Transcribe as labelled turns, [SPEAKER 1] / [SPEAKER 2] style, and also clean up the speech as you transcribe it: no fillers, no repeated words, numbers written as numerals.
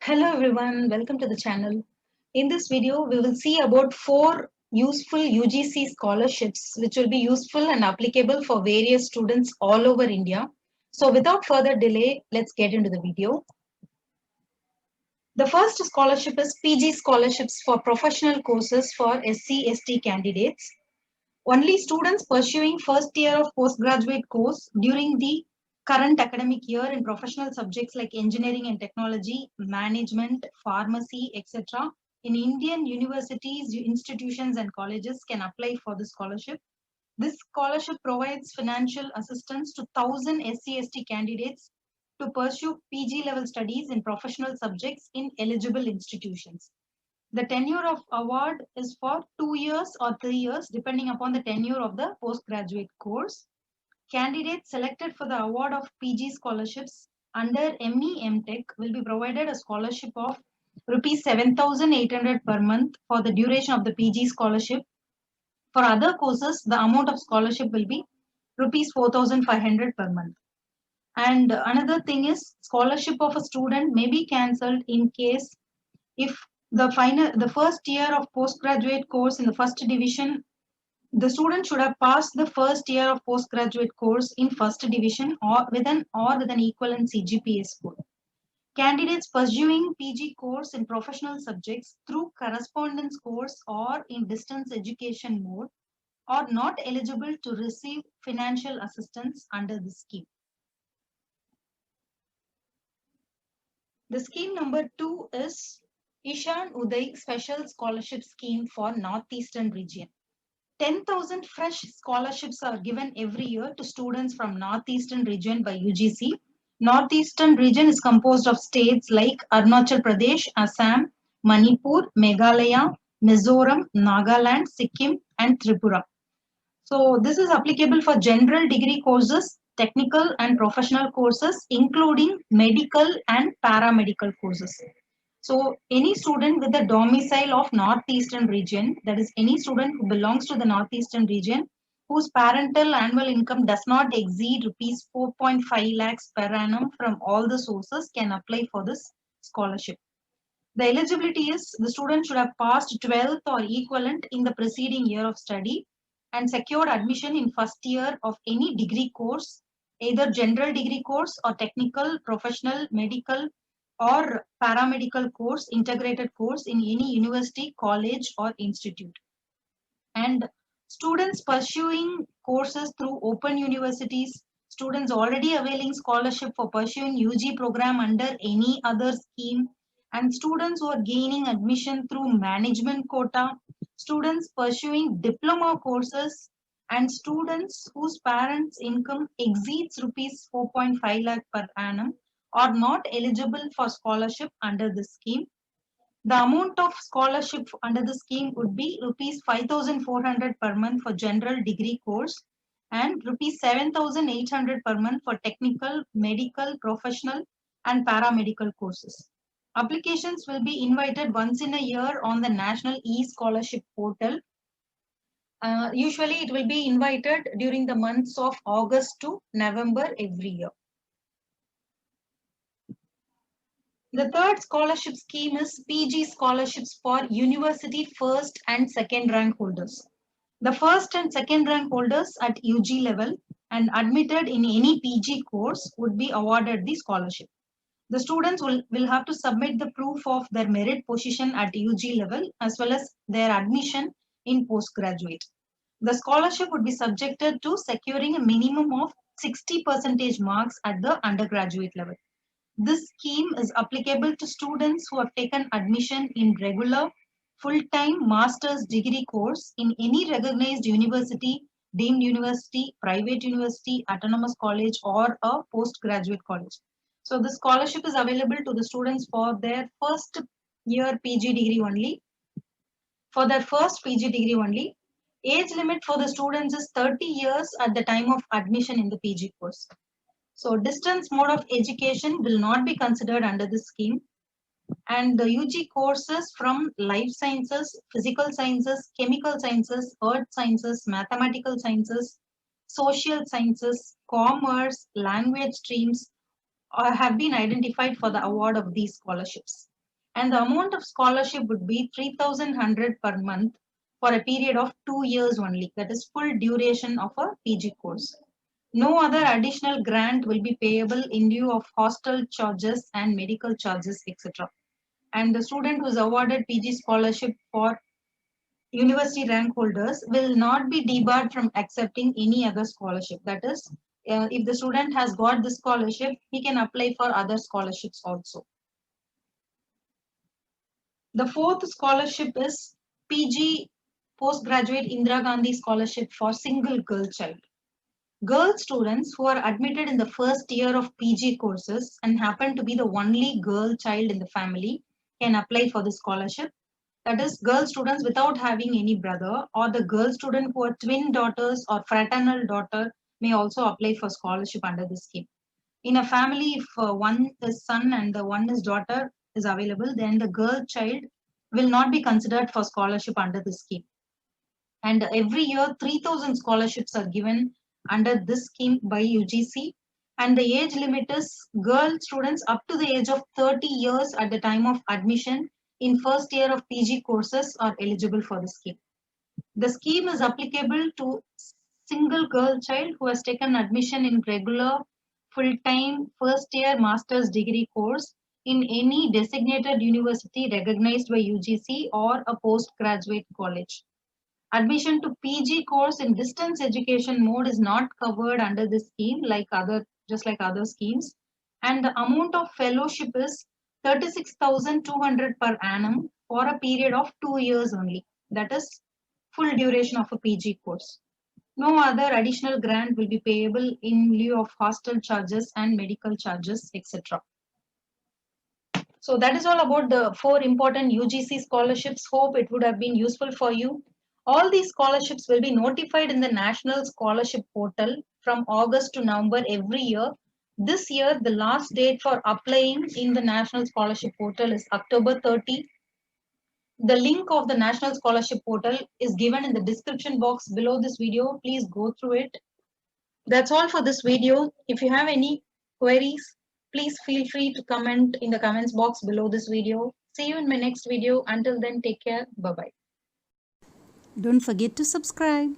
[SPEAKER 1] Hello everyone, welcome to the channel. In this video, we will see about 4 useful UGC scholarships which will be useful and applicable for various students all over India. So without further delay, let's get into the video. The first scholarship is PG scholarships for professional courses for SC/ST candidates. Only students pursuing first year of postgraduate course during the current academic year in professional subjects like engineering and technology, management, pharmacy, etc. in Indian universities, institutions and colleges can apply for the scholarship. This scholarship provides financial assistance to 1,000 SC/ST candidates to pursue PG level studies in professional subjects in eligible institutions. The tenure of award is for 2 years or 3 years, depending upon the tenure of the postgraduate course. Candidates selected for the award of PG scholarships under ME MTech will be provided a scholarship of rupees 7,800 per month for the duration of the PG scholarship. For other courses, the amount of scholarship will be rupees 4,500 per month. And another thing is scholarship of a student may be cancelled in case if the first year of postgraduate course in the first division, the student should have passed the first year of postgraduate course in first division or with an equivalent CGPA score. Candidates pursuing PG course in professional subjects through correspondence course or in distance education mode are not eligible to receive financial assistance under this scheme. The scheme number 2 is Ishan Uday Special Scholarship Scheme for Northeastern Region. 10,000 fresh scholarships are given every year to students from Northeastern Region by UGC. Northeastern Region is composed of states like Arunachal Pradesh, Assam, Manipur, Meghalaya, Mizoram, Nagaland, Sikkim, and Tripura. So this is applicable for general degree courses, technical and professional courses, including medical and paramedical courses. So any student with the domicile of Northeastern region, that is any student who belongs to the Northeastern region, whose parental annual income does not exceed rupees 4.5 lakhs per annum from all the sources can apply for this scholarship. The eligibility is the student should have passed 12th or equivalent in the preceding year of study and secured admission in first year of any degree course, either general degree course or technical, professional, medical or paramedical course, integrated course in any university, college or institute. And students pursuing courses through open universities, students already availing scholarship for pursuing UG program under any other scheme, and students who are gaining admission through management quota, students pursuing diploma courses, and students whose parents' income exceeds rupees 4.5 lakh per annum are not eligible for scholarship under this scheme. The amount of scholarship under the scheme would be rupees 5,400 per month for general degree course and rupees 7,800 per month for technical, medical, professional and paramedical courses. Applications will be invited once in a year on the National e-Scholarship portal. Usually it will be invited during the months of August to November every year. The third scholarship scheme is PG scholarships for university first and second rank holders. The first and second rank holders at UG level and admitted in any PG course would be awarded the scholarship. The students will have to submit the proof of their merit position at UG level as well as their admission in postgraduate. The scholarship would be subjected to securing a minimum of 60% marks at the undergraduate level. This scheme is applicable to students who have taken admission in regular, full-time master's degree course in any recognized university, deemed university, private university, autonomous college, or a postgraduate college. So the scholarship is available to the students for their first year PG degree only. For their first PG degree only. Age limit for the students is 30 years at the time of admission in the PG course. So distance mode of education will not be considered under this scheme. And the UG courses from life sciences, physical sciences, chemical sciences, earth sciences, mathematical sciences, social sciences, commerce, language streams have been identified for the award of these scholarships. and the amount of scholarship would be 3,100 per month for a period of 2 years only. That is full duration of a PG course. No other additional grant will be payable in lieu of hostel charges and medical charges, etc. And the student who is awarded PG scholarship for university rank holders will not be debarred from accepting any other scholarship. That is, if the student has got the scholarship, he can apply for other scholarships also. The fourth scholarship is PG Postgraduate Indira Gandhi Scholarship for Single Girl Child. Girl students who are admitted in the first year of PG courses and happen to be the only girl child in the family can apply for the scholarship. That is, girl students without having any brother, or the girl student who are twin daughters or fraternal daughter may also apply for scholarship under this scheme. In a family, if one is son and the one is daughter is available, then the girl child will not be considered for scholarship under this scheme. And every year 3,000 scholarships are given under this scheme by UGC, and the age limit is girl students up to the age of 30 years at the time of admission in first year of PG courses are eligible for the scheme. The scheme is applicable to single girl child who has taken admission in regular full-time first year master's degree course in any designated university recognized by UGC or a postgraduate college. Admission to PG course in distance education mode is not covered under this scheme just like other schemes. And the amount of fellowship is 36,200 per annum for a period of 2 years only. That is full duration of a PG course. No other additional grant will be payable in lieu of hostel charges and medical charges, etc. So that is all about the 4 important UGC scholarships. Hope it would have been useful for you. All these scholarships will be notified in the National Scholarship Portal from August to November every year. This year, the last date for applying in the National Scholarship Portal is October 30. The link of the National Scholarship Portal is given in the description box below this video. Please go through it. That's all for this video. If you have any queries, please feel free to comment in the comments box below this video. See you in my next video. Until then, take care. Bye-bye.
[SPEAKER 2] Don't forget to subscribe.